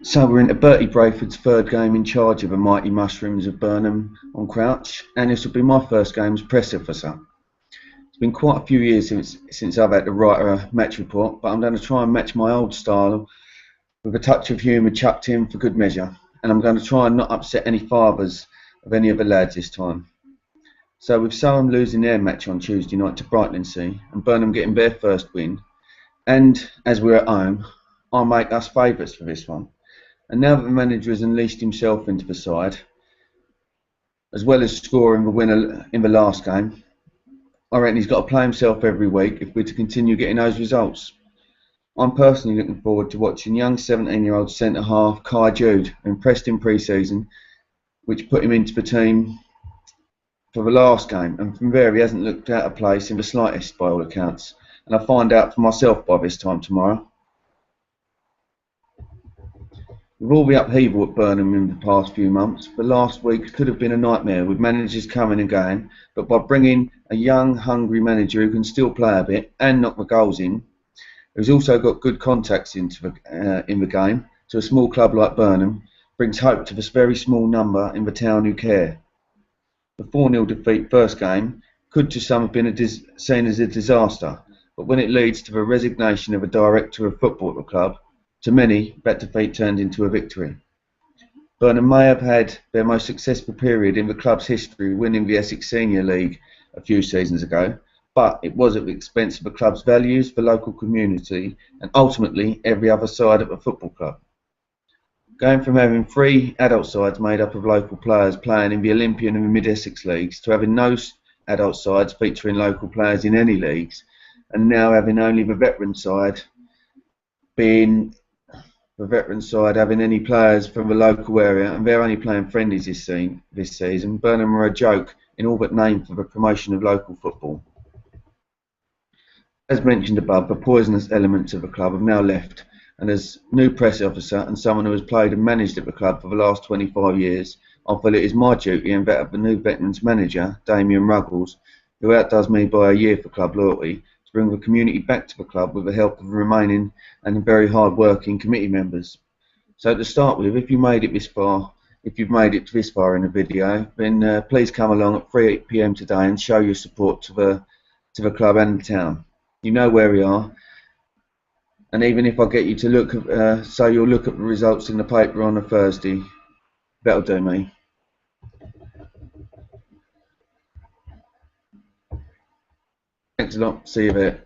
So we're into Bertie Brayford's third game in charge of the mighty Mushrooms of Burnham on Crouch, and this will be my first game as press officer. It's been quite a few years since I've had to write a match report, but I'm going to try and match my old style with a touch of humour chucked in for good measure, and I'm going to try and not upset any fathers of any of the lads this time. So with Soham losing their match on Tuesday night to Brightlingsea and Burnham getting their first win, and as we're at home, I'll make us favourites for this one. And now that the manager has unleashed himself into the side, as well as scoring the winner in the last game, I reckon he's got to play himself every week if we're to continue getting those results. I'm personally looking forward to watching young 17-year-old centre-half Kye Jude, who impressed in pre-season, which put him into the team for the last game, and from there he hasn't looked out of place in the slightest by all accounts, and I'll find out for myself by this time tomorrow. With all the upheaval at Burnham in the past few months, the last week could have been a nightmare with managers coming and going, but by bringing a young, hungry manager who can still play a bit and knock the goals in, who's also got good contacts in the game, to a small club like Burnham, brings hope to this very small number in the town who care. The 4-0 defeat first game could to some have been seen as a disaster, but when it leads to the resignation of a director of football at the club, to many, that defeat turned into a victory. Burnham may have had their most successful period in the club's history, winning the Essex Senior League a few seasons ago, but it was at the expense of the club's values, the local community, and ultimately every other side of the football club. Going from having 3 adult sides made up of local players playing in the Olympian and the Mid-Essex leagues to having no adult sides featuring local players in any leagues, and now having only the veteran side having any players from the local area, and they're only playing friendlies this season. Burnham are a joke in all but name for the promotion of local football. As mentioned above, the poisonous elements of the club have now left, and as new press officer and someone who has played and managed at the club for the last 25 years, I feel it is my duty and that of the new veterans manager, Damien Ruggles, who outdoes me by a year for club loyalty, to bring the community back to the club with the help of the remaining and very hard-working committee members. So to start with, if you've made it this far in the video, then please come along at 3 PM today and show your support to the club and the town. You know where we are, and even if I get you to look, so you'll look at the results in the paper on a Thursday, that'll do me. Thanks a lot. See you there.